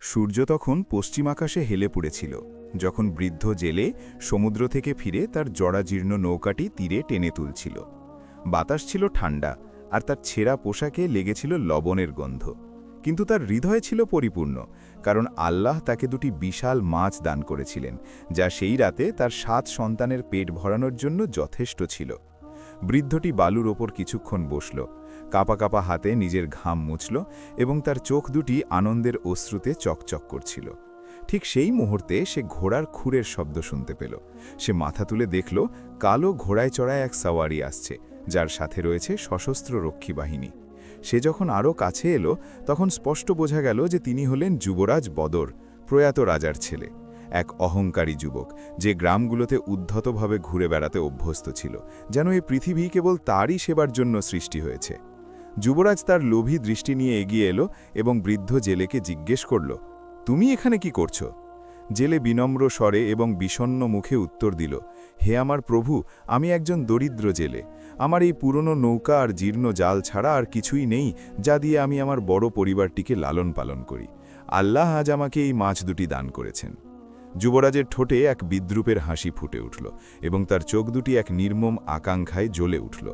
সূর্য তখন পশ্চিম আকাশে হেলে পড়েছিল যখন বৃদ্ধ জেলে সমুদ্র থেকে ফিরে তার জরাজীর্ণ নৌকাটি তীরে টেনে তুলছিল। বাতাস ছিল ঠান্ডা, আর তার ছেঁড়া পোশাকে লেগেছিল লবণের গন্ধ। কিন্তু তার হৃদয় ছিল পরিপূর্ণ, কারণ আল্লাহ তাকে দুটি বিশাল মাছ দান করেছিলেন, যা সেই রাতে তার 7 সন্তানের পেট ভরানোর জন্য যথেষ্ট ছিল। বৃদ্ধটি বালুর ওপর কিছুক্ষণ বসল, কাঁপা কাঁপা হাতে নিজের ঘাম মুছল এবং তার চোখ দুটি আনন্দের অশ্রুতে চকচক করছিল। ঠিক সেই মুহূর্তে সে ঘোড়ার খুরের শব্দ শুনতে পেল। সে মাথা তুলে দেখল কালো ঘোড়ায় চড়ায় এক সাওয়ারি আসছে, যার সাথে রয়েছে সশস্ত্র রক্ষী বাহিনী। সে যখন আরও কাছে এলো তখন স্পষ্ট বোঝা গেল যে তিনি হলেন যুবরাজ বদর, প্রয়াত রাজার ছেলে, এক অহংকারী যুবক যে গ্রামগুলোতে উদ্ধতভাবে ঘুরে বেড়াতে অভ্যস্ত ছিল, যেন এই পৃথিবী কেবল তারই সেবার জন্য সৃষ্টি হয়েছে। যুবরাজ তার লোভী দৃষ্টি নিয়ে এগিয়ে এলো এবং বৃদ্ধ জেলেকে জিজ্ঞেস করল, তুমি এখানে কি করছো? জেলে বিনম্র স্বরে এবং বিষণ্ণ মুখে উত্তর দিল, হে আমার প্রভু, আমি একজন দরিদ্র জেলে। আমার এই পুরনো নৌকা আর জীর্ণ জাল ছাড়া আর কিছুই নেই, যা দিয়ে আমি আমার বড় পরিবারটিকে লালন পালন করি। আল্লাহ আজ আমাকে এই মাছ দুটি দান করেছেন। যুবরাজের ঠোঁটে এক বিদ্রূপের হাসি ফুটে উঠল এবং তার চোখ দুটি এক নির্মম আকাঙ্ক্ষায় জ্বলে উঠল।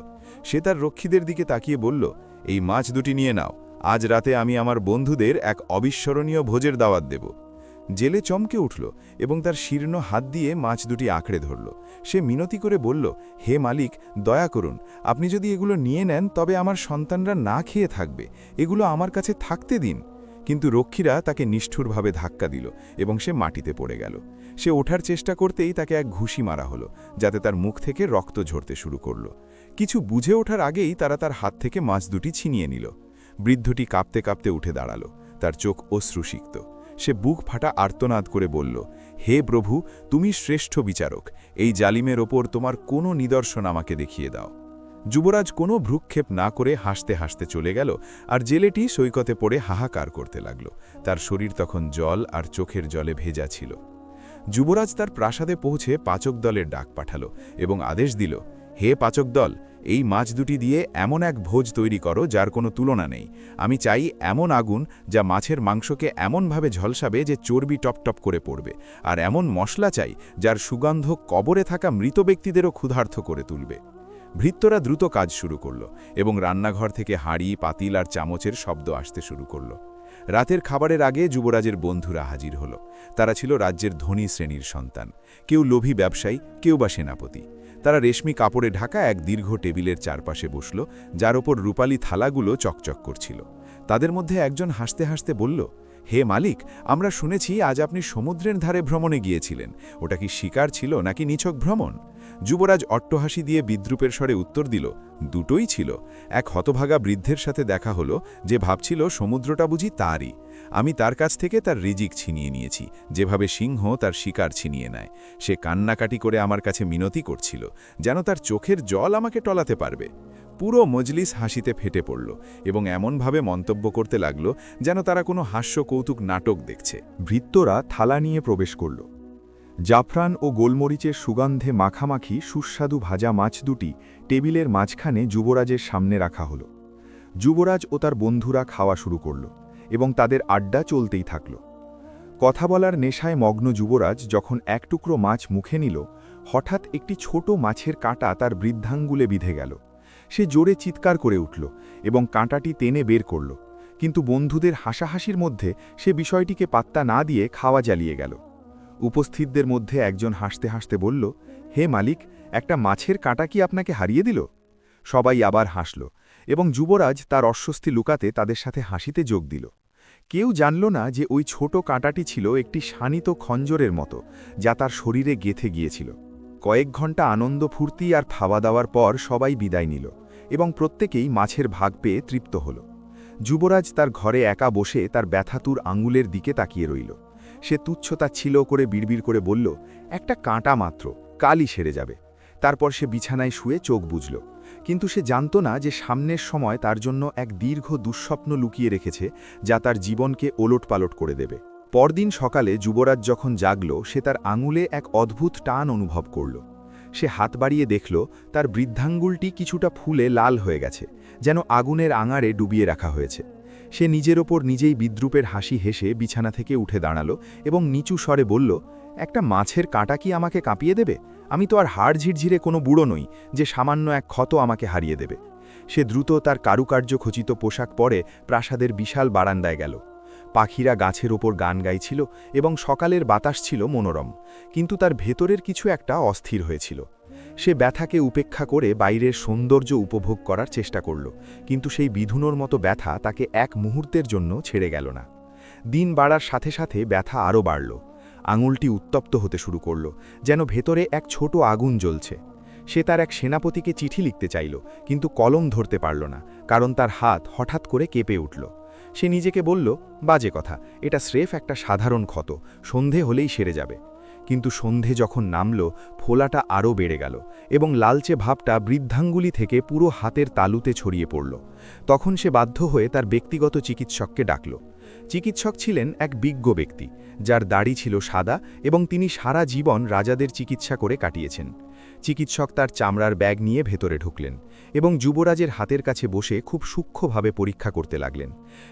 সে তার রক্ষীদের দিকে তাকিয়ে বলল, এই মাছ দুটি নিয়ে নাও, আজ রাতে আমি আমার বন্ধুদের এক অবিস্মরণীয় ভোজের দাওয়াত দেব। জেলে চমকে উঠল এবং তার শীর্ণ হাত দিয়ে মাছ দুটি আঁকড়ে ধরল। সে মিনতি করে বলল, হে মালিক, দয়া করুন, আপনি যদি এগুলো নিয়ে নেন তবে আমার সন্তানরা না খেয়ে থাকবে, এগুলো আমার কাছে থাকতে দিন। কিন্তু রক্ষীরা তাকে নিষ্ঠুরভাবে ধাক্কা দিল এবং সে মাটিতে পড়ে গেল। সে ওঠার চেষ্টা করতেই তাকে এক ঘুষি মারা হলো, যাতে তার মুখ থেকে রক্ত ঝরতে শুরু করল। কিছু বুঝে ওঠার আগেই তারা তার হাত থেকে মাছ দুটি ছিনিয়ে নিল। বৃদ্ধটি কাঁপতে কাঁপতে উঠে দাঁড়াল, তার চোখ অশ্রুসিক্ত। সে বুক ফাটা আর্তনাদ করে বলল, হে প্রভু, তুমি শ্রেষ্ঠ বিচারক, এই জালিমের ওপর তোমার কোনো নিদর্শন আমাকে দেখিয়ে দাও। যুবরাজ কোনো ভ্রুক্ষেপ না করে হাসতে হাসতে চলে গেল, আর জেলেটি সৈকতে পড়ে হাহাকার করতে লাগল। তার শরীর তখন জল আর চোখের জলে ভেজা ছিল। যুবরাজ তার প্রাসাদে পৌঁছে পাচক দলের ডাক পাঠালো এবং আদেশ দিল, হে পাচক দল, এই মাছ দুটি দিয়ে এমন এক ভোজ তৈরি করো যার কোনো তুলনা নেই। আমি চাই এমন আগুন যা মাছের মাংসকে এমনভাবে ঝলসাবে যে চর্বি টপটপ করে পড়বে, আর এমন মশলা চাই যার সুগন্ধ কবরে থাকা মৃত ব্যক্তিদেরও ক্ষুধার্ত করে তুলবে। ভৃত্যরা দ্রুত কাজ শুরু করল এবং রান্নাঘর থেকে হাঁড়ি, পাতিল আর চামচের শব্দ আসতে শুরু করল। রাতের খাবারের আগে যুবরাজের বন্ধুরা হাজির হল। তারা ছিল রাজ্যের ধনী শ্রেণীর সন্তান, কেউ লোভী ব্যবসায়ী, কেউ বা সেনাপতি। তারা রেশমি কাপড়ে ঢাকা এক দীর্ঘ টেবিলের চারপাশে বসল, যার ওপর রূপালী থালাগুলো চকচক করছিল। তাদের মধ্যে একজন হাসতে হাসতে বলল, হে মালিক, আমরা শুনেছি আজ আপনি সমুদ্রের ধারে ভ্রমণে গিয়েছিলেন। ওটা কি শিকার ছিল নাকি নিছক ভ্রমণ? যুবরাজ অট্টহাসি দিয়ে বিদ্রূপের স্বরে উত্তর দিল, দুটোই ছিল। এক হতভাগা বৃদ্ধের সাথে দেখা হলো যে ভাবছিল সমুদ্রটা বুঝি তারই। আমি তার কাছ থেকে তার রিজিক ছিনিয়ে নিয়েছি, যেভাবে সিংহ তার শিকার ছিনিয়ে নেয়। সে কান্নাকাটি করে আমার কাছে মিনতি করছিল, যেন তার চোখের জল আমাকে টলাতে পারবে। পুরো মজলিস হাসিতে ফেটে পড়ল এবং এমনভাবে মন্তব্য করতে লাগল যেন তারা কোনো হাস্য কৌতুক নাটক দেখছে। ভৃত্যরা থালা নিয়ে প্রবেশ করল। জাফরান ও গোলমরিচের সুগন্ধে মাখামাখি সুস্বাদু ভাজা মাছ দুটি টেবিলের মাঝখানে যুবরাজের সামনে রাখা হলো। যুবরাজ ও তার বন্ধুরা খাওয়া শুরু করল এবং তাদের আড্ডা চলতেই থাকল। কথা বলার নেশায় মগ্ন যুবরাজ যখন এক টুকরো মাছ মুখে নিল, হঠাৎ একটি ছোট মাছের কাঁটা তার বৃদ্ধাঙ্গুলে বিঁধে গেল। সে জোরে চিৎকার করে উঠল এবং কাঁটাটি টেনে বের করল, কিন্তু বন্ধুদের হাসাহাসির মধ্যে সে বিষয়টিকে পাত্তা না দিয়ে খাওয়া জ্বালিয়ে গেল। উপস্থিতদের মধ্যে একজন হাসতে হাসতে বলল, হে মালিক, একটা মাছের কাঁটা কি আপনাকে হারিয়ে দিল? সবাই আবার হাসল এবং যুবরাজ তার অস্বস্তি লুকাতে তাদের সাথে হাসিতে যোগ দিল। কেউ জানল না যে ওই ছোট কাঁটাটি ছিল একটি শানিত খঞ্জরের মতো, যা তার শরীরে গেঁথে গিয়েছিল। কয়েক ঘন্টা আনন্দ ফুর্তি আর খাওয়া দাওয়ার পর সবাই বিদায় নিল এবং প্রত্যেকেই মাছের ভাগ পেয়ে তৃপ্ত হল। যুবরাজ তার ঘরে একা বসে তার ব্যথাতুর আঙুলের দিকে তাকিয়ে রইল। সে তুচ্ছতা ছিল করে বিড়বিড় করে বলল, একটা কাঁটা মাত্র, কালই সেরে যাবে। তারপর সে বিছানায় শুয়ে চোখ বুঝল, কিন্তু সে জানত না যে সামনের সময় তার জন্য এক দীর্ঘ দুঃস্বপ্ন লুকিয়ে রেখেছে, যা তার জীবনকে ওলটপালট করে দেবে। পরদিন সকালে যুবরাজ যখন জাগল, সে তার আঙুলে এক অদ্ভুত টান অনুভব করল। সে হাত বাড়িয়ে দেখল তার বৃদ্ধাঙ্গুলটি কিছুটা ফুলে লাল হয়ে গেছে, যেন আগুনের আঙারে ডুবিয়ে রাখা হয়েছে। সে নিজের ওপর নিজেই বিদ্রূপের হাসি হেসে বিছানা থেকে উঠে দাঁড়ালো এবং নিচু স্বরে বলল, একটা মাছের কাঁটা কি আমাকে কাঁপিয়ে দেবে? আমি তো আর হাড় ঝিরঝিরে কোনো বুড়ো নই যে সামান্য এক ক্ষত আমাকে হারিয়ে দেবে। সে দ্রুত তার কারুকার্য খচিত পোশাক পরে প্রাসাদের বিশাল বারান্দায় গেল। পাখিরা গাছের ওপর গান গাইছিল এবং সকালের বাতাস ছিল মনোরম, কিন্তু তার ভেতরের কিছু একটা অস্থির হয়েছিল। সে ব্যথাকে উপেক্ষা করে বাইরের সৌন্দর্য উপভোগ করার চেষ্টা করল, কিন্তু সেই বিধুনোর মতো ব্যথা তাকে এক মুহূর্তের জন্য ছেড়ে গেল না। দিন বাড়ার সাথে সাথে ব্যথা আরও বাড়ল। আঙুলটি উত্তপ্ত হতে শুরু করল, যেন ভেতরে এক ছোট আগুন জ্বলছে। সে তার এক সেনাপতিকে চিঠি লিখতে চাইল, কিন্তু কলম ধরতে পারল না, কারণ তার হাত হঠাৎ করে কেঁপে উঠল। সে নিজেকে বলল, বাজে কথা, এটা স্রেফ একটা সাধারণ ক্ষত, সন্ধে হলেই সেরে যাবে। কিন্তু সন্ধে যখন নামল, ফোলাটা আরও বেড়ে গেল এবং লালচে ভাবটা বৃদ্ধাঙ্গুলি থেকে পুরো হাতের তালুতে ছড়িয়ে পড়ল। তখন সে বাধ্য হয়ে তার ব্যক্তিগত চিকিৎসককে ডাকল। চিকিৎসক ছিলেন এক বিজ্ঞ ব্যক্তি, যার দাড়ি ছিল সাদা এবং তিনি সারা জীবন রাজাদের চিকিৎসা করে কাটিয়েছেন। চিকিৎসক তার চামড়ার ব্যাগ নিয়ে ভেতরে ঢুকলেন এবং যুবরাজের হাতের কাছে বসে খুব সূক্ষ্মভাবে পরীক্ষা করতে লাগলেন।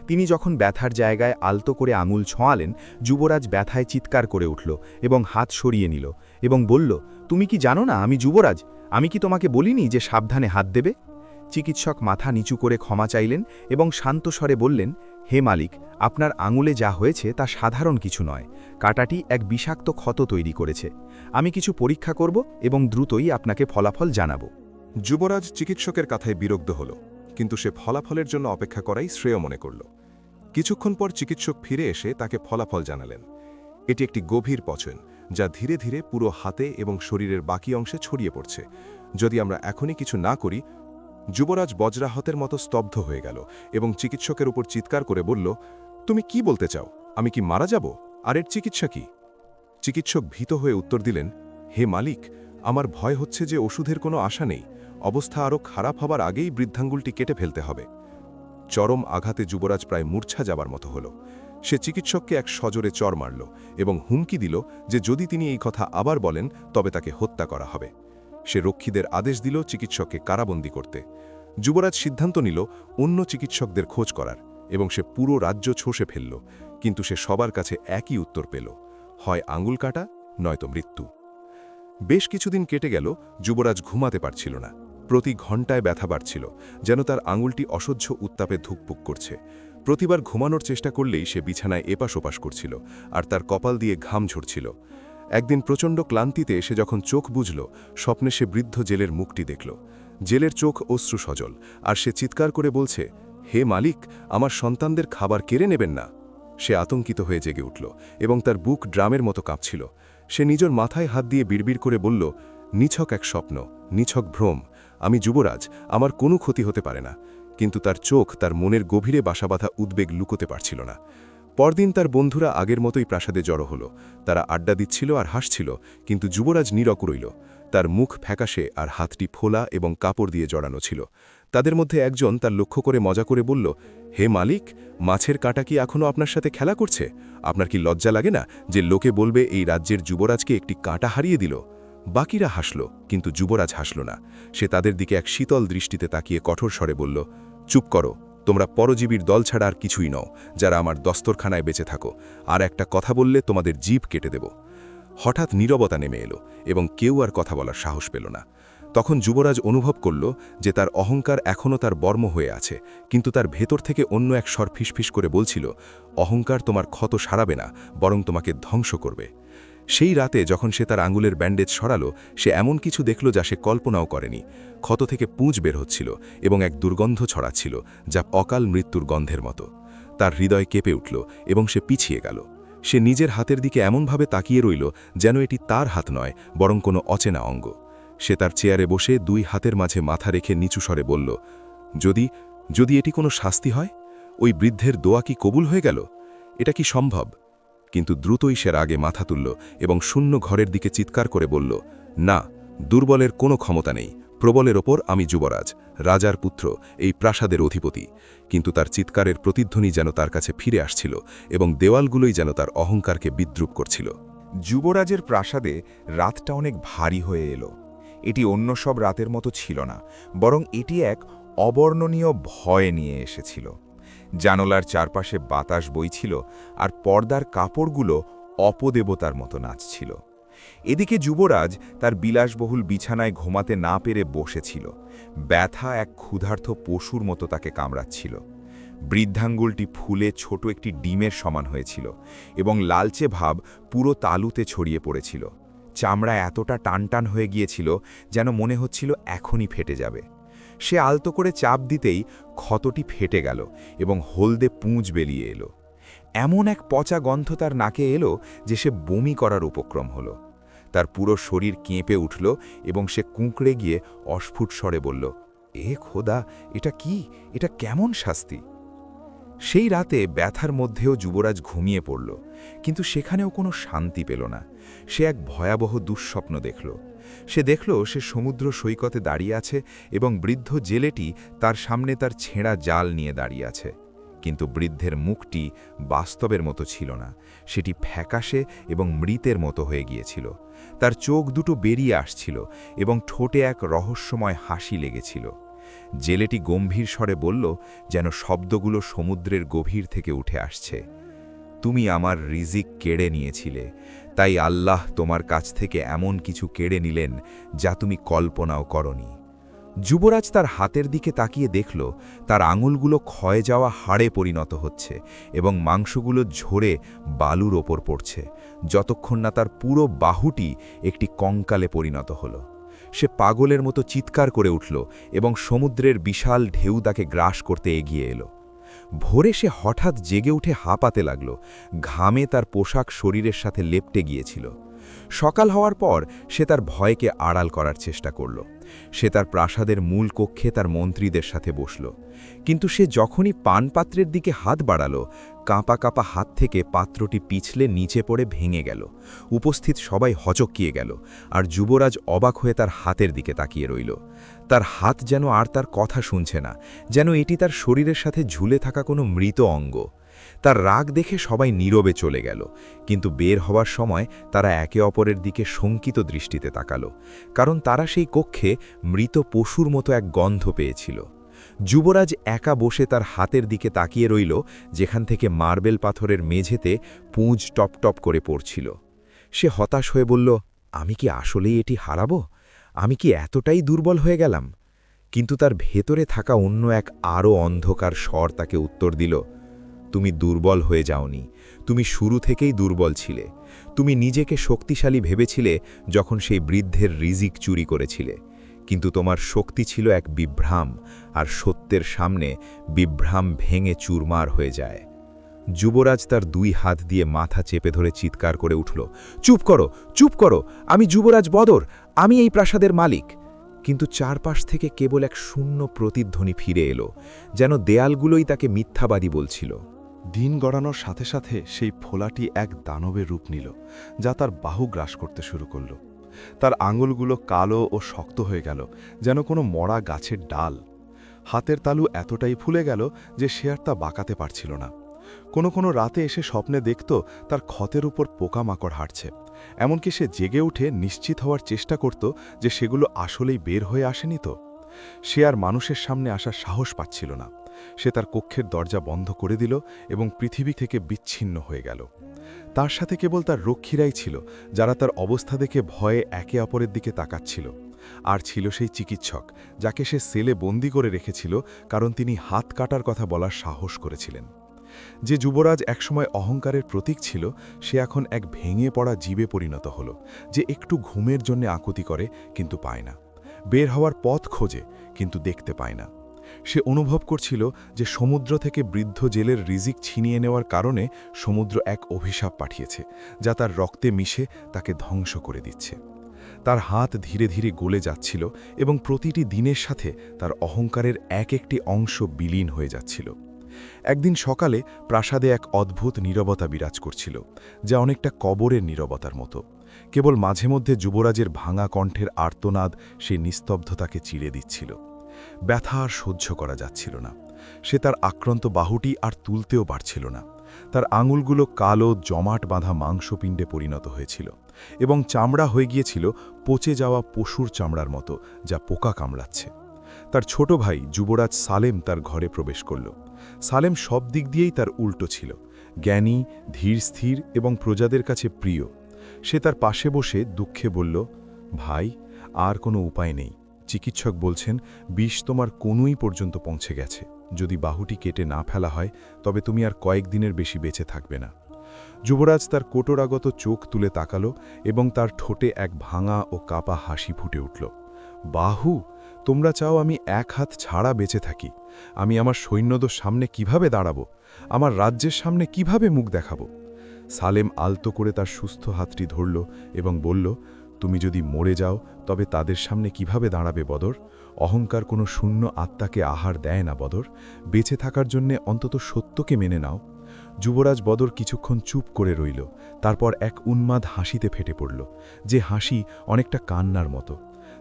তিনি যখন ব্যথার জায়গায় আলতো করে আঙুল ছোঁয়ালেন, যুবরাজ ব্যথায় চিৎকার করে উঠল এবং হাত সরিয়ে নিল এবং বলল, তুমি কি জানো না আমি যুবরাজ? আমি কি তোমাকে বলিনি যে সাবধানে হাত দেবে? চিকিৎসক মাথা নিচু করে ক্ষমা চাইলেন এবং শান্ত স্বরে বললেন, হে মালিক, আপনার আঙুলে যা হয়েছে তা সাধারণ কিছু নয়। কাঁটাটি এক বিষাক্ত ক্ষত তৈরি করেছে। আমি কিছু পরীক্ষা করব এবং দ্রুতই আপনাকে ফলাফল জানাব। যুবরাজ চিকিৎসকের কথায় বিরক্ত হল, কিন্তু সে ফলাফলের জন্য অপেক্ষা করাই শ্রেয় মনে করল। কিছুক্ষণ পর চিকিৎসক ফিরে এসে তাকে ফলাফল জানালেন। এটি একটি গভীর পচন, যা ধীরে ধীরে পুরো হাতে এবং শরীরের বাকি অংশে ছড়িয়ে পড়ছে। যদি আমরা এখনই কিছু না করি। যুবরাজ বজ্রাহতের মতো স্তব্ধ হয়ে গেল এবং চিকিৎসকের উপর চিৎকার করে বলল, তুমি কি বলতে চাও? আমি কি মারা যাব? আর এর চিকিৎসা কি? চিকিৎসক ভীত হয়ে উত্তর দিলেন, হে মালিক, আমার ভয় হচ্ছে যে ওষুধের কোনো আশা নেই। অবস্থা আরও খারাপ হবার আগেই বৃদ্ধাঙ্গুলটি কেটে ফেলতে হবে। চরম আঘাতে যুবরাজ প্রায় মূর্ছা যাবার মতো হল। সে চিকিৎসককে এক সজোরে চর মারল এবং হুমকি দিল যে যদি তিনি এই কথা আবার বলেন তবে তাকে হত্যা করা হবে। সে রক্ষীদের আদেশ দিল চিকিৎসককে কারাবন্দী করতে। যুবরাজ সিদ্ধান্ত নিল অন্য চিকিৎসকদের খোঁজ করার এবং সে পুরো রাজ্য ছষে ফেলল, কিন্তু সে সবার কাছে একই উত্তর পেল, হয় আঙুল কাটা নয়তো মৃত্যু। বেশ কিছুদিন কেটে গেল, যুবরাজ ঘুমাতে পারছিল না। প্রতি ঘণ্টায় ব্যথা বাড়ছিল, যেন তার আঙুলটি অসহ্য উত্তাপে ধুকপুক করছে। প্রতিবার ঘুমানোর চেষ্টা করলেই সে বিছানায় এপাশ ওপাশ করছিল আর তার কপাল দিয়ে ঘাম ঝরছিল। একদিন প্রচণ্ড ক্লান্তিতে সে যখন চোখ বুঝল, স্বপ্নে সে বৃদ্ধ জেলের মুখটি দেখল। জেলের চোখ অশ্রু সজল, আর সে চিৎকার করে বলছে, হে মালিক, আমার সন্তানদের খাবার কেড়ে নেবেন না। সে আতঙ্কিত হয়ে জেগে উঠল এবং তার বুক ড্রামের মতো কাঁপছিল। সে নিজের মাথায় হাত দিয়ে বিড়বিড় করে বলল, নিছক এক স্বপ্ন, নিছক ভ্রম। আমি যুবরাজ, আমার কোনো ক্ষতি হতে পারে না। কিন্তু তার চোখ তার মনের গভীরে বাসাবাঁধা উদ্বেগ লুকোতে পারছিল না। পরদিন তার বন্ধুরা আগের মতোই প্রাসাদে জড়ো হল। তারা আড্ডা দিচ্ছিল আর হাসছিল, কিন্তু যুবরাজ নীরব রইল। তার মুখ ফ্যাকাশে আর হাতটি ফোলা এবং কাপড় দিয়ে জড়ানো ছিল। তাদের মধ্যে একজন তার লক্ষ্য করে মজা করে বলল, হে মালিক, মাছের কাঁটা কি এখনও আপনার সাথে খেলা করছে? আপনার কি লজ্জা লাগে না যে লোকে বলবে এই রাজ্যের যুবরাজকে একটি কাঁটা হারিয়ে দিল? বাকিরা হাসল, কিন্তু যুবরাজ হাসল না। সে তাদের দিকে এক শীতল দৃষ্টিতে তাকিয়ে কঠোর স্বরে বলল, চুপ করো, তোমরা পরজীবীর দল ছাড়া আর কিছুই নও, যারা আমার দস্তরখানায় বেঁচে থাকো। আর একটা কথা বললে তোমাদের জিভ কেটে দেব। হঠাৎ নীরবতা নেমে এলো এবং কেউ আর কথা বলার সাহস পেল না। তখন যুবরাজ অনুভব করল যে তার অহংকার এখনও তার বর্ম হয়ে আছে, কিন্তু তার ভেতর থেকে অন্য এক স্বর ফিসফিস করে বলছিল, অহংকার তোমার ক্ষত সারাবে না, বরং তোমাকে ধ্বংস করবে। সেই রাতে যখন সে তার আঙুলের ব্যান্ডেজ সরালো, সে এমন কিছু দেখল যা সে কল্পনাও করেনি। ক্ষত থেকে পুঁজ বের হচ্ছিল এবং এক দুর্গন্ধ ছড়াচ্ছিল, যা অকাল মৃত্যুর গন্ধের মতো। তার হৃদয় কেঁপে উঠল এবং সে পিছিয়ে গেল। সে নিজের হাতের দিকে এমনভাবে তাকিয়ে রইল যেন এটি তার হাত নয়, বরং কোনো অচেনা অঙ্গ। সে তার চেয়ারে বসে দুই হাতের মাঝে মাথা রেখে নিচু স্বরে বলল, যদি যদি এটি কোনো শাস্তি হয়, ওই বৃদ্ধের দোয়া কি কবুল হয়ে গেল? এটা কি সম্ভব? কিন্তু দ্রুতই সে রাগে মাথা তুলল এবং শূন্য ঘরের দিকে চিৎকার করে বলল, না, দুর্বলের কোনো ক্ষমতা নেই। প্রবলের ওপর আমি যুবরাজ, রাজার পুত্র, এই প্রাসাদের অধিপতি। কিন্তু তার চিৎকারের প্রতিধ্বনি যেন তার কাছে ফিরে আসছিল এবং দেওয়ালগুলোই যেন তার অহংকারকে বিদ্রূপ করছিল। যুবরাজের প্রাসাদে রাতটা অনেক ভারী হয়ে এলো। এটি অন্য সব রাতের মতো ছিল না, বরং এটি এক অবর্ণনীয় ভয় নিয়ে এসেছিল। জানলার চারপাশে বাতাস বইছিল আর পর্দার কাপড়গুলো অপদেবতার মতো নাচছিল। এদিকে যুবরাজ তার বিলাসবহুল বিছানায় ঘুমাতে না পেরে বসেছিল। ব্যথা এক ক্ষুধার্ত পশুর মতো তাকে কামড়াচ্ছিল। বৃদ্ধাঙ্গুলটি ফুলে ছোট একটি ডিমের সমান হয়েছিল এবং লালচে ভাব পুরো তালুতে ছড়িয়ে পড়েছিল। চামড়া এতটা টানটান হয়ে গিয়েছিল যেন মনে হচ্ছিল এখনই ফেটে যাবে। সে আলতো করে চাপ দিতেই ক্ষতটি ফেটে গেল এবং হলদে পুঁজ বেরিয়ে এলো। এমন এক পচা গন্ধ তার নাকে এলো যে সে বমি করার উপক্রম হলো। তার পুরো শরীর কেঁপে উঠল এবং সে কুঁকড়ে গিয়ে অস্ফুট স্বরে বলল, এ খোদা, এটা কি? এটা কেমন শাস্তি? সেই রাতে ব্যথার মধ্যেও যুবরাজ ঘুমিয়ে পড়ল, কিন্তু সেখানেও কোনো শান্তি পেল না। সে এক ভয়াবহ দুঃস্বপ্ন দেখল। সে দেখল সে সমুদ্র সৈকতে দাঁড়িয়ে আছে এবং বৃদ্ধ জেলেটি তার সামনে তার ছেঁড়া জাল নিয়ে দাঁড়িয়ে আছে। কিন্তু বৃদ্ধের মুখটি বাস্তবের মতো ছিল না, সেটি ফ্যাকাশে এবং মৃতের মতো হয়ে গিয়েছিল। তার চোখ দুটো বেরিয়ে আসছিল এবং ঠোঁটে এক রহস্যময় হাসি লেগেছিল। জেলেটি গম্ভীর স্বরে বলল, যেন শব্দগুলো সমুদ্রের গভীর থেকে উঠে আসছে, তুমি আমার রিজিক কেড়ে নিয়েছিলে, তাই আল্লাহ তোমার কাছ থেকে এমন কিছু কেড়ে নিলেন যা তুমি কল্পনাও করনি। যুবরাজ তার হাতের দিকে তাকিয়ে দেখল তার আঙুলগুলো ক্ষয়ে যাওয়া হাড়ে পরিণত হচ্ছে এবং মাংসগুলো ঝরে বালুর ওপর পড়ছে, যতক্ষণ না তার পুরো বাহুটি একটি কঙ্কালে পরিণত হল। সে পাগলের মতো চিৎকার করে উঠল এবং সমুদ্রের বিশাল ঢেউ তাকে গ্রাস করতে এগিয়ে এলো। ভোরে সে হঠাৎ জেগে উঠে হাঁপাতে লাগল, ঘামে তার পোশাক শরীরের সাথে লেপ্টে গিয়েছিল। সকাল হওয়ার পর সে তার ভয়কে আড়াল করার চেষ্টা করল। সে তার প্রাসাদের মূল কক্ষে তার মন্ত্রীদের সাথে বসল, কিন্তু সে যখনই পানপাত্রের দিকে হাত বাড়াল, কাঁপা কাঁপা হাত থেকে পাত্রটি পিছলে নিচে পড়ে ভেঙে গেল। উপস্থিত সবাই হচকিয়ে গেল, আর যুবরাজ অবাক হয়ে তার হাতের দিকে তাকিয়ে রইল। তার হাত যেন আর তার কথা শুনছে না, যেন এটি তার শরীরের সাথে ঝুলে থাকা কোনো মৃত অঙ্গ। তার রাগ দেখে সবাই নীরবে চলে গেল, কিন্তু বের হওয়ার সময় তারা একে অপরের দিকে শঙ্কিত দৃষ্টিতে তাকালো, কারণ তারা সেই কক্ষে মৃত পশুর মতো এক গন্ধ পেয়েছিল। যুবরাজ একা বসে তার হাতের দিকে তাকিয়ে রইল, যেখান থেকে মার্বেল পাথরের মেঝেতে পুঁজ টপ টপ করে পড়ছিল। সে হতাশ হয়ে বলল, আমি কি আসলেই এটি হারাবো? আমি কি এতটাই দুর্বল হয়ে গেলাম? কিন্তু তার ভেতরে থাকা অন্য এক আরও অন্ধকার স্বর তাকে উত্তর দিল, তুমি দুর্বল হয়ে যাওনি, তুমি শুরু থেকেই দুর্বল ছিলে। তুমি নিজেকে শক্তিশালী ভেবেছিলে যখন সেই বৃদ্ধের রিজিক চুরি করেছিলে, কিন্তু তোমার শক্তি ছিল এক বিভ্রাম, আর সত্যের সামনে বিভ্রাম ভেঙে চুরমার হয়ে যায়। যুবরাজ তার দুই হাত দিয়ে মাথা চেপে ধরে চিৎকার করে উঠল, চুপ করো, চুপ করো, আমি যুবরাজ বদর, আমি এই প্রাসাদের মালিক। কিন্তু চারপাশ থেকে কেবল এক শূন্য প্রতিধ্বনি ফিরে এলো, যেন দেয়ালগুলোই তাকে মিথ্যাবাদী বলছিল। দিন গড়ানোর সাথে সাথে সেই ফোলাটি এক দানবের রূপ নিল, যা তার বাহু গ্রাস করতে শুরু করল। তার আঙুলগুলো কালো ও শক্ত হয়ে গেল, যেন কোনো মরা গাছের ডাল। হাতের তালু এতটাই ফুলে গেল যে সে আর তা বাঁকাতে পারছিল না। কোনো কোনো রাতে এসে স্বপ্নে দেখত তার ক্ষতের উপর পোকামাকড় হাঁটছে। এমনকি সে জেগে উঠে নিশ্চিত হওয়ার চেষ্টা করত যে সেগুলো আসলেই বের হয়ে আসেনি তো। সে আর মানুষের সামনে আসার সাহস পাচ্ছিল না। সে তার কক্ষের দরজা বন্ধ করে দিল এবং পৃথিবী থেকে বিচ্ছিন্ন হয়ে গেল। তার সাথে কেবল তার রক্ষীরাই ছিল, যারা তার অবস্থা দেখে ভয়ে একে অপরের দিকে তাকাচ্ছিল। আর ছিল সেই চিকিৎসক, যাকে সে সেলে বন্দি করে রেখেছিল কারণ তিনি হাত কাটার কথা বলার সাহস করেছিলেন। যে যুবরাজ একসময় অহংকারের প্রতীক ছিল, সে এখন এক ভেঙে পড়া জীবে পরিণত হল, যে একটু ঘুমের জন্য আকুতি করে কিন্তু পায় না, বের হওয়ার পথ খোঁজে কিন্তু দেখতে পায় না। সে অনুভব করছিল যে সমুদ্র থেকে বৃদ্ধ জেলের রিজিক ছিনিয়ে নেওয়ার কারণে সমুদ্র এক অভিশাপ পাঠিয়েছে, যা তার রক্তে মিশে তাকে ধ্বংস করে দিচ্ছে। তার হাত ধীরে ধীরে গলে যাচ্ছিল এবং প্রতিটি দিনের সাথে তার অহংকারের এক একটি অংশ বিলীন হয়ে যাচ্ছিল। একদিন সকালে প্রাসাদে এক অদ্ভুত নীরবতা বিরাজ করছিল, যা অনেকটা কবরের নীরবতার মতো। কেবল মাঝে মধ্যে যুবরাজের ভাঙা কণ্ঠের আর্তনাদ সেই নিস্তব্ধতাকে চিড়ে দিচ্ছিল। ব্যথা আর সহ্য করা যাচ্ছিল না। সে তার আক্রান্ত বাহুটি আর তুলতেও পারছিল না। তার আঙুলগুলো কালো জমাট বাঁধা মাংসপিণ্ডে পরিণত হয়েছিল এবং চামড়া হয়ে গিয়েছিল পচে যাওয়া পশুর চামড়ার মতো, যা পোকা কামড়াচ্ছে। তার ছোট ভাই যুবরাজ সালেম তার ঘরে প্রবেশ করল। সালেম সব দিক দিয়েই তার উল্টো ছিল, জ্ঞানী, ধীর স্থির এবং প্রজাদের কাছে প্রিয়। সে তার পাশে বসে দুঃখে বলল, ভাই, আর কোনো উপায় নেই। চিকিৎসক বলছেন বিষ তোমার কনুই পর্যন্ত পৌঁছে গেছে। যদি বাহুটি কেটে না ফেলা হয় তবে তুমি আর কয়েকদিনের বেশি বেঁচে থাকবে না। যুবরাজ তার কোটরাগত চোখ তুলে তাকালো এবং তার ঠোঁটে এক ভাঙা ও কাপা হাসি ফুটে উঠল। বাহু, তোমরা চাও আমি এক হাত ছাড়া বেঁচে থাকি? আমি আমার সৈন্যদের সামনে কিভাবে দাঁড়াবো? আমার রাজ্যের সামনে কিভাবে মুখ দেখাবো? সালেম আলতো করে তার সুস্থ হাতটি ধরল এবং বলল, তুমি যদি মরে যাও তবে তাদের সামনে কিভাবে দাঁড়াবে বদর? অহংকার কোনো শূন্য আত্মাকে আহার দেয় না বদর। বেঁচে থাকার জন্যে অন্তত সত্যকে মেনে নাও। যুবরাজ বদর কিছুক্ষণ চুপ করে রইল, তারপর এক উন্মাদ হাসিতে ফেটে পড়ল, যে হাসি অনেকটা কান্নার মতো।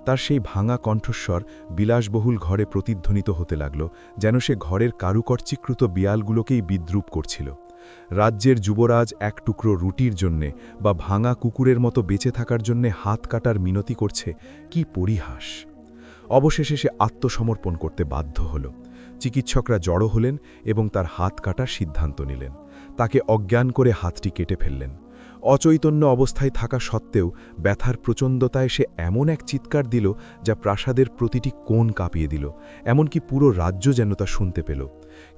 তার সেই ভাঙা কণ্ঠস্বর বিলাসবহুল ঘরে প্রতিধ্বনিত হতে লাগল, যেন সে ঘরের কারুকর্চিকৃত বিয়ালগুলোকেই বিদ্রুপ করছিল। রাজ্যের যুবরাজ এক টুকরো রুটির জন্যে বা ভাঙা কুকুরের মতো বেঁচে থাকার জন্যে হাত কাটার মিনতি করছে, কি পরিহাস! অবশেষে সে আত্মসমর্পণ করতে বাধ্য হল। চিকিৎসকরা জড়ো হলেন এবং তার হাত কাটার সিদ্ধান্ত নিলেন। তাকে অজ্ঞান করে হাতটি কেটে ফেললেন। অচৈতন্য অবস্থায় থাকা সত্ত্বেও ব্যথার প্রচণ্ডতায় সে এমন এক চিৎকার দিল যা প্রাসাদের প্রতিটি কোণ কাঁপিয়ে দিল, এমনকি পুরো রাজ্য যেন তা শুনতে পেল।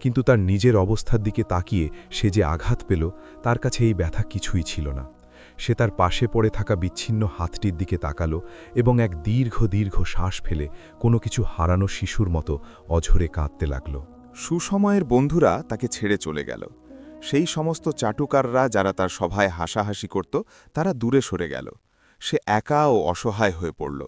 কিন্তু তার নিজের অবস্থার দিকে তাকিয়ে সে যে আঘাত পেল, তার কাছে এই ব্যথা কিছুই ছিল না। সে তার পাশে পড়ে থাকা বিচ্ছিন্ন হাতটির দিকে তাকালো এবং এক দীর্ঘ দীর্ঘ শ্বাস ফেলে কোনো কিছু হারানো শিশুর মতো অঝরে কাঁদতে লাগল। সুসময়ের বন্ধুরা তাকে ছেড়ে চলে গেল। সেই সমস্ত চাটুকাররা যারা তার সভায় হাসাহাসি করত, তারা দূরে সরে গেল। সে একা ও অসহায় হয়ে পড়ল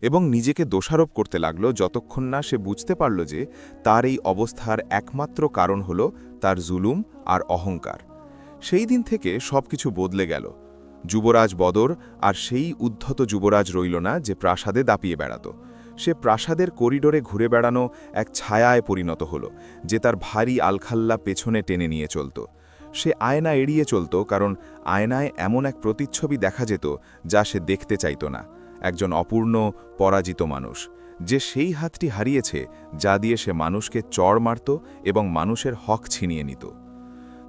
এবং নিজেকে দোষারোপ করতে লাগল, যতক্ষণ না সে বুঝতে পারল যে তার এই অবস্থার একমাত্র কারণ হল তার জুলুম আর অহংকার। সেই দিন থেকে সবকিছু বদলে গেল। যুবরাজ বদর আর সেই উদ্ধত যুবরাজ রইল না যে প্রাসাদে দাপিয়ে বেড়াত। সে প্রাসাদের করিডোরে ঘুরে বেড়ানো এক ছায়ায় পরিণত হল, যে তার ভারী আলখাল্লা পেছনে টেনে নিয়ে চলত। সে আয়না এড়িয়ে চলত, কারণ আয়নায় এমন এক প্রতিচ্ছবি দেখা যেত যা সে দেখতে চাইত না। একজন অপূর্ণ, পরাজিত মানুষ, যে সেই হাতটি হারিয়েছে যা দিয়ে সে মানুষকে চড় মারত এবং মানুষের হক ছিনিয়ে নিত।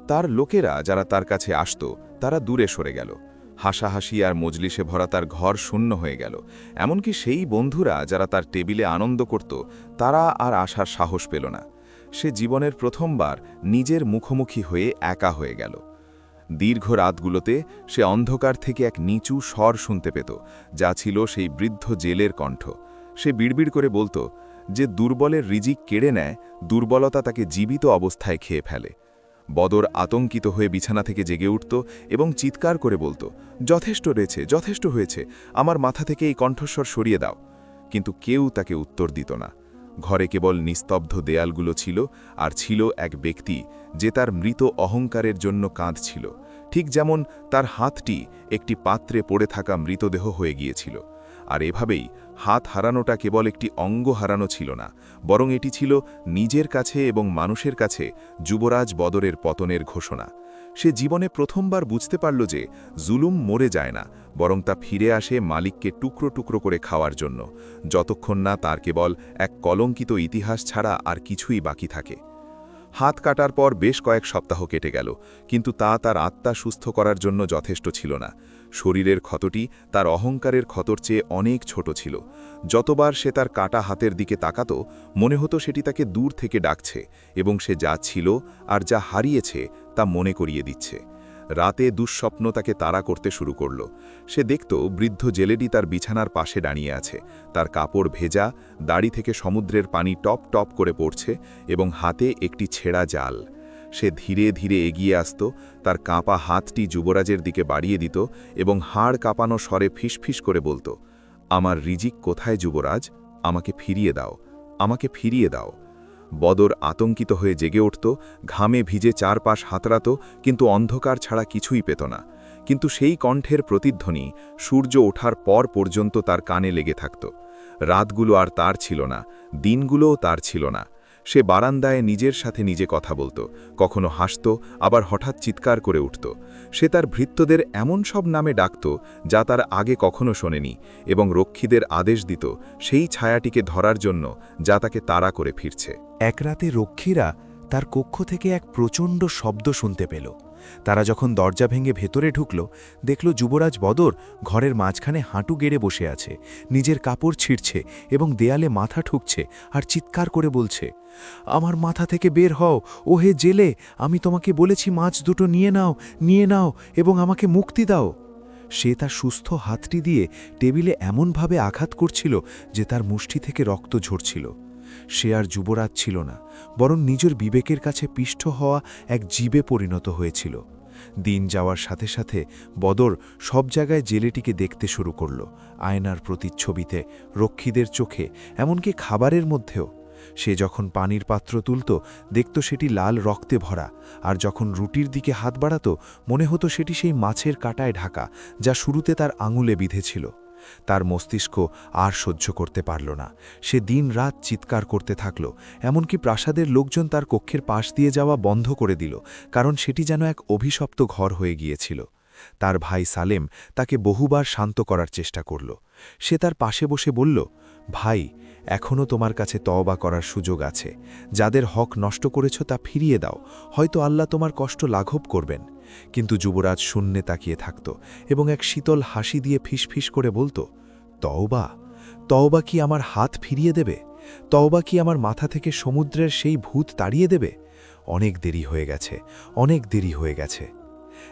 তার লোকেরা যারা তার কাছে আসত, তারা দূরে সরে গেল। হাসাহাসি আর মজলিসে ভরা তার ঘর শূন্য হয়ে গেল। এমনকি সেই বন্ধুরা যারা তার টেবিলে আনন্দ করত, তারা আর আসার সাহস পেল না। সে জীবনের প্রথমবার নিজের মুখোমুখি হয়ে একা হয়ে গেল। দীর্ঘ রাতগুলোতে সে অন্ধকার থেকে এক নিচু স্বর শুনতে পেত, যা ছিল সেই বৃদ্ধ জেলের কণ্ঠ। সে বিড়বিড় করে বলত, যে দুর্বলের রিজিক কেড়ে নেয়, দুর্বলতা তাকে জীবিত অবস্থায় খেয়ে ফেলে। বদর আতঙ্কিত হয়ে বিছানা থেকে জেগে উঠত এবং চিৎকার করে বলত, যথেষ্ট রয়েছে, যথেষ্ট হয়েছে, আমার মাথা থেকে এই কণ্ঠস্বর সরিয়ে দাও। কিন্তু কেউ তাকে উত্তর দিত না। ঘরে কেবল নিস্তব্ধ দেয়ালগুলো ছিল, আর ছিল এক ব্যক্তি যে তার মৃত অহংকারের জন্য কাঁদছিল, ঠিক যেমন তার হাতটি একটি পাত্রে পড়ে থাকা মৃতদেহ হয়ে গিয়েছিল। আর এভাবেই হাত হারানোটা কেবল একটি অঙ্গ হারানো ছিল না, বরং এটি ছিল নিজের কাছে এবং মানুষের কাছে যুবরাজ বদরের পতনের ঘোষণা। সে জীবনে প্রথমবার বুঝতে পারল যে জুলুম মরে যায় না, বরং তা ফিরে আসে মালিককে টুকরো টুকরো করে খাওয়ার জন্য, যতক্ষণ না তার কেবল এক কলঙ্কিত ইতিহাস ছাড়া আর কিছুই বাকি থাকে। হাত কাটার পর বেশ কয়েক সপ্তাহ কেটে গেল, কিন্তু তা তার আত্মা সুস্থ করার জন্য যথেষ্ট ছিল না। শরীরের ক্ষতটি তার অহংকারের ক্ষতর চেয়ে অনেক ছোট ছিল। যতবার সে তার কাটা হাতের দিকে তাকাত, মনে হতো সেটি তাকে দূর থেকে ডাকছে এবং সে যা ছিল আর যা হারিয়েছে তা মনে করিয়ে দিচ্ছে। রাতে দুঃস্বপ্ন তাকে তাড়া করতে শুরু করল। সে দেখত বৃদ্ধ জেলেটি তার বিছানার পাশে দাঁড়িয়ে আছে, তার কাপড় ভেজা, দাড়ি থেকে সমুদ্রের পানি টপ টপ করে পড়ছে এবং হাতে একটি ছেঁড়া জাল। সে ধীরে ধীরে এগিয়ে আসত, তার কাঁপা হাতটি যুবরাজের দিকে বাড়িয়ে দিত এবং হাড় কাঁপানো স্বরে ফিসফিস করে বলত, আমার রিজিক কোথায় যুবরাজ? আমাকে ফিরিয়ে দাও, আমাকে ফিরিয়ে দাও। বদর আতঙ্কিত হয়ে জেগে উঠত, ঘামে ভিজে চারপাশ হাতড়াত, কিন্তু অন্ধকার ছাড়া কিছুই পেত না। কিন্তু সেই কণ্ঠের প্রতিধ্বনি সূর্য ওঠার পর পর্যন্ত তার কানে লেগে থাকত। রাতগুলো আর তার ছিল না, দিনগুলোও তার ছিল না। সে বারান্দায় নিজের সাথে নিজে কথা বলত, কখনো হাসত, আবার হঠাৎ চিৎকার করে উঠত। সে তার ভৃত্যদের এমন সব নামে ডাকত যা তার আগে কখনো শোনেনি, এবং রক্ষীদের আদেশ দিত সেই ছায়াটিকে ধরার জন্য যা তাকে তাড়া করে ফিরছে। এক রাতে রক্ষীরা তার কক্ষ থেকে এক প্রচণ্ড শব্দ শুনতে পেল। তারা যখন দরজা ভেঙে ভেতরে ঢুকল, দেখল যুবরাজ বদর ঘরের মাঝখানে হাঁটু গেড়ে বসে আছে, নিজের কাপড় ছিঁড়ছে এবং দেয়ালে মাথা ঠুকছে আর চিৎকার করে বলছে, আমার মাথা থেকে বের হও, ওহে জেলে, আমি তোমাকে বলেছি মাছ দুটো নিয়ে নাও এবং আমাকে মুক্তি দাও। সে তার সুস্থ হাতটি দিয়ে টেবিলে এমনভাবে আঘাত করছিল যে তার মুষ্টি থেকে রক্ত ঝরছিল। সে আর যুবরাজ ছিল না, বরং নিজের বিবেকের কাছে পিষ্ট হওয়া এক জীবে পরিণত হয়েছিল। দিন যাওয়ার সাথে সাথে বদর সব জায়গায় জেলেটিকে দেখতে শুরু করল, আয়নার প্রতিচ্ছবিতে, রক্ষীদের চোখে, এমনকি খাবারের মধ্যেও। সে যখন পানির পাত্র তুলত, দেখত সেটি লাল রক্তে ভরা, আর যখন রুটির দিকে হাত বাড়াত, মনে হতো সেটি সেই মাছের কাঁটায় ঢাকা যা শুরুতে তার আঙুলে বিঁধেছিল। তার মস্তিষ্ক আর সহ্য করতে পারল না। সে দিন রাত চিৎকার করতে থাকল, এমনকি প্রাসাদের লোকজন তার কক্ষের পাশ দিয়ে যাওয়া বন্ধ করে দিল, কারণ সেটি যেন এক অভিশপ্ত ঘর হয়ে গিয়েছিল। তার ভাই সালেম তাকে বহুবার শান্ত করার চেষ্টা করল। সে তার পাশে বসে বলল, ভাই, এখনও তোমার কাছে তওবা করার সুযোগ আছে। যাদের হক নষ্ট করেছ তা ফিরিয়ে দাও, হয়তো আল্লাহ তোমার কষ্ট লাঘব করবেন। কিন্তু যুবরাজ শূন্যে তাকিয়ে থাকত এবং এক শীতল হাসি দিয়ে ফিসফিস করে বলত, তওবা? তওবা কি আমার হাত ফিরিয়ে দেবে? তওবা কি আমার মাথা থেকে সমুদ্রের সেই ভূত তাড়িয়ে দেবে? অনেক দেরি হয়ে গেছে, অনেক দেরি হয়ে গেছে।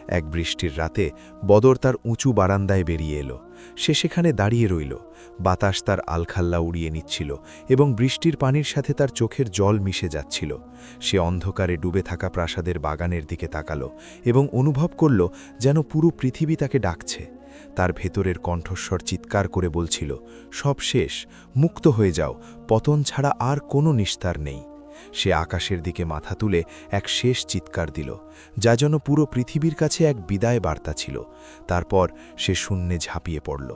এক বৃষ্টির রাতে বদর তার উঁচু বারান্দায় বেরিয়ে এলো। সে সেখানে দাঁড়িয়ে রইল। বাতাস তার আলখাল্লা উড়িয়ে নিচ্ছিল এবং বৃষ্টির পানির সাথে তার চোখের জল মিশে যাচ্ছিল। সে অন্ধকারে ডুবে থাকা প্রাসাদের বাগানের দিকে তাকালো এবং অনুভব করল যেন পুরো পৃথিবী তাকে ডাকছে। তার ভেতরের কণ্ঠস্বর চিৎকার করে বলছিল, সব শেষ, মুক্ত হয়ে যাও, পতন ছাড়া আর কোনো নিস্তার নেই। সে আকাশের দিকে মাথা তুলে এক শেষ চিৎকার দিল, যা যেন পুরো পৃথিবীর কাছে এক বিদায় বার্তা ছিল। তারপর সে শূন্যে ঝাঁপিয়ে পড়ল।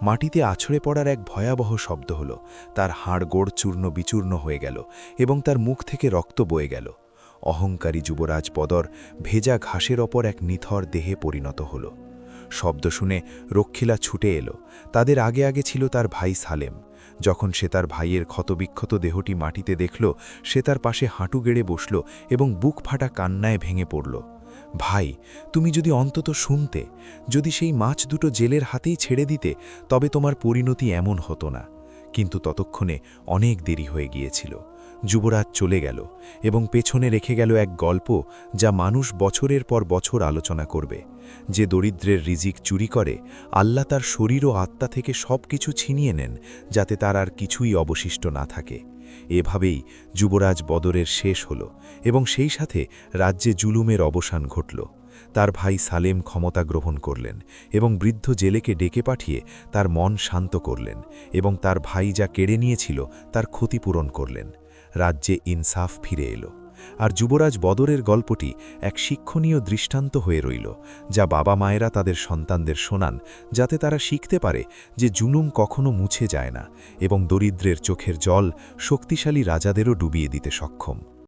মাটিতে আছড়ে পড়ার এক ভয়াবহ শব্দ হল, তার হাড়গোড় চূর্ণ বিচূর্ণ হয়ে গেল এবং তার মুখ থেকে রক্ত বয়ে গেল। অহংকারী যুবরাজ বদর ভেজা ঘাসের ওপর এক নিথর দেহে পরিণত হল। শব্দ শুনে রক্ষীরা ছুটে এলো। তাদের আগে আগে ছিল তার ভাই সালেম। যখন সে তার ভাইয়ের ক্ষতবিক্ষত দেহটি মাটিতে দেখল, সে তার পাশে হাঁটু গেড়ে বসল এবং বুক ফাটা কান্নায় ভেঙে পড়ল। ভাই, তুমি যদি অন্তত শুনতে, যদি সেই মাছ দুটো জেলের হাতেই ছেড়ে দিতে, তবে তোমার পরিণতি এমন হতো না। কিন্তু ততক্ষণে অনেক দেরি হয়ে গিয়েছিল। যুবরাজ চলে গেল এবং পেছনে রেখে গেল এক গল্প যা মানুষ বছরের পর বছর আলোচনা করবে। যে দরিদ্রের রিজিক চুরি করে, আল্লাহ তার শরীর ও আত্মা থেকে সব কিছু ছিনিয়ে নেন, যাতে তার আর কিছুই অবশিষ্ট না থাকে। এভাবেই যুবরাজ বদরের শেষ হল এবং সেই সাথে রাজ্যে জুলুমের অবসান ঘটল। তার ভাই সালেম ক্ষমতা গ্রহণ করলেন এবং বৃদ্ধ জেলেকে ডেকে পাঠিয়ে তার মন শান্ত করলেন এবং তার ভাই যা কেড়ে নিয়েছিল তার ক্ষতিপূরণ করলেন। রাজ্যে ইনসাফ ফিরে এলো। আর যুবরাজ বদরের গল্পটি এক শিক্ষণীয় দৃষ্টান্ত হয়ে রইল, যা বাবা মায়েরা তাদের সন্তানদের শোনান, যাতে তারা শিখতে পারে যে জুলুম কখনো মুছে যায় না এবং দরিদ্রের চোখের জল শক্তিশালী রাজাদেরও ডুবিয়ে দিতে সক্ষম।